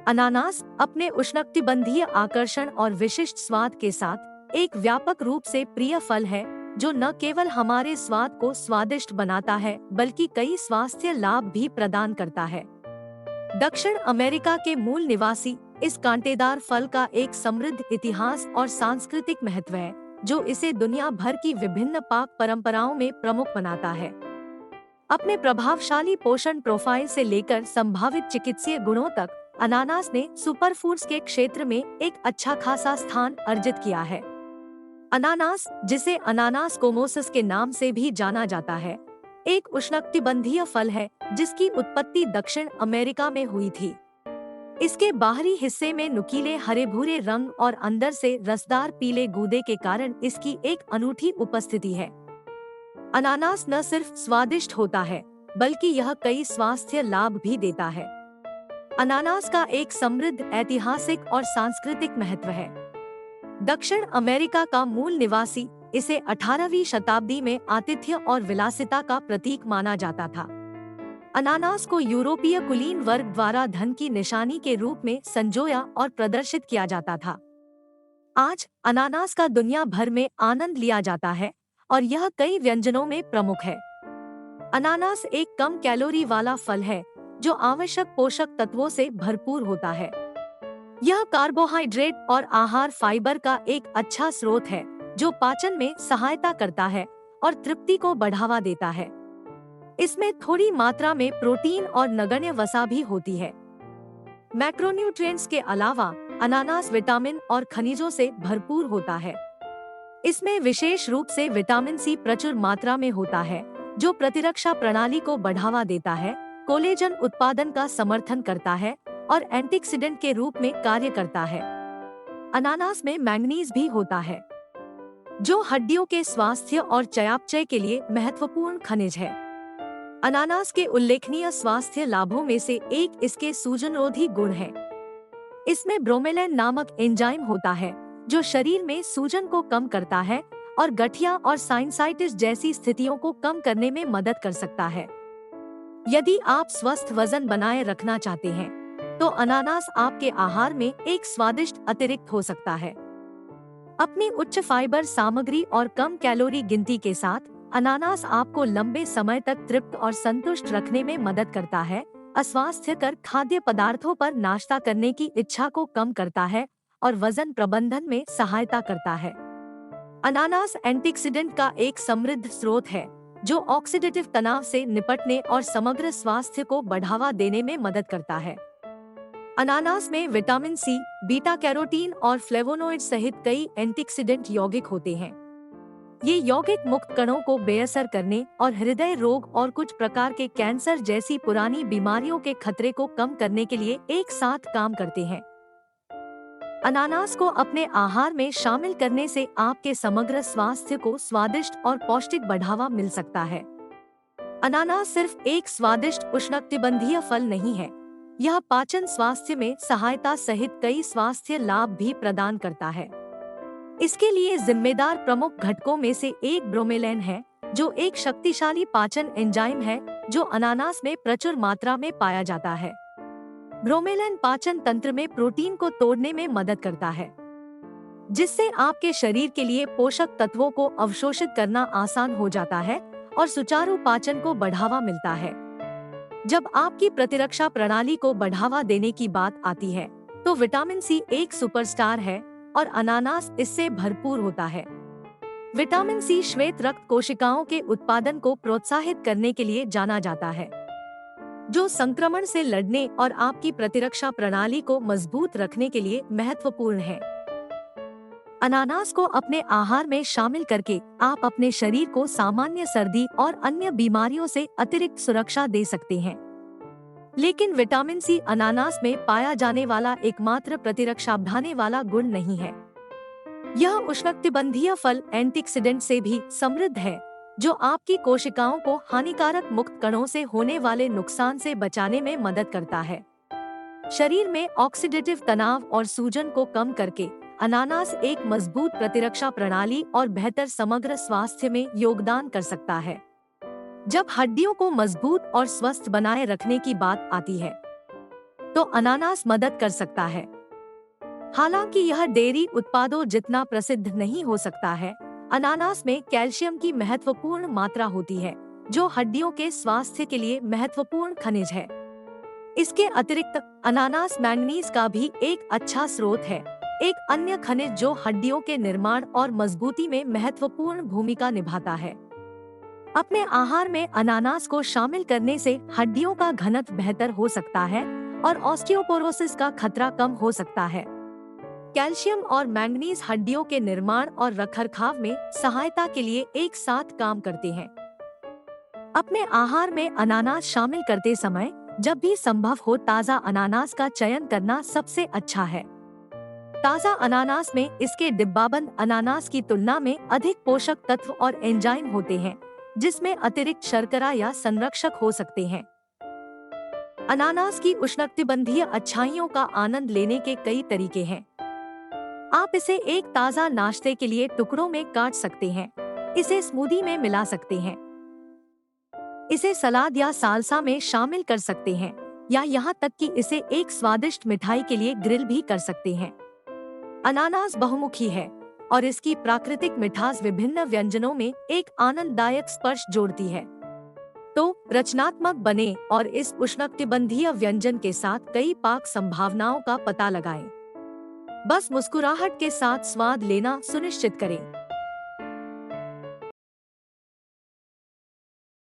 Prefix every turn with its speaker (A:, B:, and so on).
A: अनानास अपने उष्णकटिबंधीय आकर्षण और विशिष्ट स्वाद के साथ एक व्यापक रूप से प्रिय फल है, जो न केवल हमारे स्वाद को स्वादिष्ट बनाता है बल्कि कई स्वास्थ्य लाभ भी प्रदान करता है। दक्षिण अमेरिका के मूल निवासी इस कांटेदार फल का एक समृद्ध इतिहास और सांस्कृतिक महत्व है, जो इसे दुनिया भर की विभिन्न पाक परंपराओं में प्रमुख बनाता है। अपने प्रभावशाली पोषण प्रोफाइल से लेकर संभावित चिकित्सीय गुणों तक अनानास ने सुपरफूड्स के क्षेत्र में एक अच्छा खासा स्थान अर्जित किया है। अनानास, जिसे अनानास कोमोसिस के नाम से भी जाना जाता है, एक उष्णकटिबंधीय फल है जिसकी उत्पत्ति दक्षिण अमेरिका में हुई थी। इसके बाहरी हिस्से में नुकीले हरे भूरे रंग और अंदर से रसदार पीले गूदे के कारण इसकी एक अनूठी उपस्थिति है। अनानास न सिर्फ स्वादिष्ट होता है, बल्कि यह कई स्वास्थ्य लाभ भी देता है। अनानास का एक समृद्ध ऐतिहासिक और सांस्कृतिक महत्व है। दक्षिण अमेरिका का मूल निवासी इसे 18वीं शताब्दी में आतिथ्य और विलासिता का प्रतीक माना जाता था। अनानास को यूरोपीय कुलीन वर्ग द्वारा धन की निशानी के रूप में संजोया और प्रदर्शित किया जाता था। आज अनानास का दुनिया भर में आनंद लिया जाता है और यह कई व्यंजनों में प्रमुख है। अनानास एक कम कैलोरी वाला फल है जो आवश्यक पोषक तत्वों से भरपूर होता है। यह कार्बोहाइड्रेट और आहार फाइबर का एक अच्छा स्रोत है जो पाचन में सहायता करता है और तृप्ति को बढ़ावा देता है। इसमें थोड़ी मात्रा में प्रोटीन और नगण्य वसा भी होती है। मैक्रोन्यूट्रिएंट्स के अलावा अनानास विटामिन और खनिजों से भरपूर होता है। इसमें विशेष रूप से विटामिन सी प्रचुर मात्रा में होता है, जो प्रतिरक्षा प्रणाली को बढ़ावा देता है, कोलेजन उत्पादन का समर्थन करता है और एंटीऑक्सीडेंट के रूप में कार्य करता है। अनानास में मैंगनीज भी होता है, जो हड्डियों के स्वास्थ्य और चयापचय के लिए महत्वपूर्ण खनिज है। अनानास के उल्लेखनीय स्वास्थ्य लाभों में से एक इसके सूजनरोधी गुण है। इसमें ब्रोमेलैन नामक एंजाइम होता है, जो शरीर में सूजन को कम करता है और गठिया और साइनसाइटिस जैसी स्थितियों को कम करने में मदद कर सकता है। यदि आप स्वस्थ वजन बनाए रखना चाहते हैं, तो अनानास आपके आहार में एक स्वादिष्ट अतिरिक्त हो सकता है। अपनी उच्च फाइबर सामग्री और कम कैलोरी गिनती के साथ अनानास आपको लंबे समय तक तृप्त और संतुष्ट रखने में मदद करता है, अस्वास्थ्यकर खाद्य पदार्थों पर नाश्ता करने की इच्छा को कम करता है और वजन प्रबंधन में सहायता करता है। अनानास एंटीऑक्सीडेंट का एक समृद्ध स्रोत है, जो ऑक्सीडेटिव तनाव से निपटने और समग्र स्वास्थ्य को बढ़ावा देने में मदद करता है। अनानास में विटामिन सी, बीटा कैरोटीन और फ्लेवोनोइड सहित कई एंटीऑक्सीडेंट यौगिक होते हैं। ये यौगिक मुक्त कणों को बेअसर करने और हृदय रोग और कुछ प्रकार के कैंसर जैसी पुरानी बीमारियों के खतरे को कम करने के लिए एक साथ काम करते हैं। अनानास को अपने आहार में शामिल करने से आपके समग्र स्वास्थ्य को स्वादिष्ट और पौष्टिक बढ़ावा मिल सकता है। अनानास सिर्फ एक स्वादिष्ट उष्णकटिबंधीय फल नहीं है, यह पाचन स्वास्थ्य में सहायता सहित कई स्वास्थ्य लाभ भी प्रदान करता है। इसके लिए जिम्मेदार प्रमुख घटकों में से एक ब्रोमेलैन है, जो एक शक्तिशाली पाचन एंजाइम है जो अनानास में प्रचुर मात्रा में पाया जाता है। ब्रोमेलैन पाचन तंत्र में प्रोटीन को तोड़ने में मदद करता है, जिससे आपके शरीर के लिए पोषक तत्वों को अवशोषित करना आसान हो जाता है और सुचारू पाचन को बढ़ावा मिलता है। जब आपकी प्रतिरक्षा प्रणाली को बढ़ावा देने की बात आती है, तो विटामिन सी एक सुपरस्टार है और अनानास इससे भरपूर होता है। विटामिन सी श्वेत रक्त कोशिकाओं के उत्पादन को प्रोत्साहित करने के लिए जाना जाता है, जो संक्रमण से लड़ने और आपकी प्रतिरक्षा प्रणाली को मजबूत रखने के लिए महत्वपूर्ण है। अनानास को अपने आहार में शामिल करके आप अपने शरीर को सामान्य सर्दी और अन्य बीमारियों से अतिरिक्त सुरक्षा दे सकते हैं। लेकिन विटामिन सी अनानास में पाया जाने वाला एकमात्र प्रतिरक्षा बढ़ाने वाला गुण नहीं है। यह उष्णकटिबंधीय फल एंटीऑक्सीडेंट से भी समृद्ध है, जो आपकी कोशिकाओं को हानिकारक मुक्त कणों से होने वाले नुकसान से बचाने में मदद करता है। शरीर में ऑक्सीडेटिव तनाव और सूजन को कम करके अनानास एक मजबूत प्रतिरक्षा प्रणाली और बेहतर समग्र स्वास्थ्य में योगदान कर सकता है। जब हड्डियों को मजबूत और स्वस्थ बनाए रखने की बात आती है, तो अनानास मदद कर सकता है। हालांकि यह डेयरी उत्पादों जितना प्रसिद्ध नहीं हो सकता है, अनानास में कैल्शियम की महत्वपूर्ण मात्रा होती है, जो हड्डियों के स्वास्थ्य के लिए महत्वपूर्ण खनिज है। इसके अतिरिक्त अनानास मैंगनीज का भी एक अच्छा स्रोत है, एक अन्य खनिज जो हड्डियों के निर्माण और मजबूती में महत्वपूर्ण भूमिका निभाता है। अपने आहार में अनानास को शामिल करने से हड्डियों का घनत्व बेहतर हो सकता है और ऑस्टियोपोरोसिस का खतरा कम हो सकता है। कैल्शियम और मैंगनीज हड्डियों के निर्माण और रखरखाव में सहायता के लिए एक साथ काम करते हैं। अपने आहार में अनानास शामिल करते समय जब भी संभव हो ताज़ा अनानास का चयन करना सबसे अच्छा है। ताज़ा अनानास में इसके डिब्बाबंद अनानास की तुलना में अधिक पोषक तत्व और एंजाइम होते हैं, जिसमें अतिरिक्त शर्करा या संरक्षक हो सकते हैं। अनानास की उष्णकटिबंधीय अच्छाइयों का आनंद लेने के कई तरीके हैं। आप इसे एक ताज़ा नाश्ते के लिए टुकड़ों में काट सकते हैं, इसे स्मूदी में मिला सकते हैं, इसे सलाद या साल्सा में शामिल कर सकते हैं, या यहाँ तक कि इसे एक स्वादिष्ट मिठाई के लिए ग्रिल भी कर सकते हैं। अनानास बहुमुखी है और इसकी प्राकृतिक मिठास विभिन्न व्यंजनों में एक आनंददायक स्पर्श जोड़ती है। तो रचनात्मक बने और इस उष्णकटिबंधीय व्यंजन के साथ कई पाक संभावनाओं का पता लगाएं। बस मुस्कुराहट के साथ स्वाद लेना सुनिश्चित करें।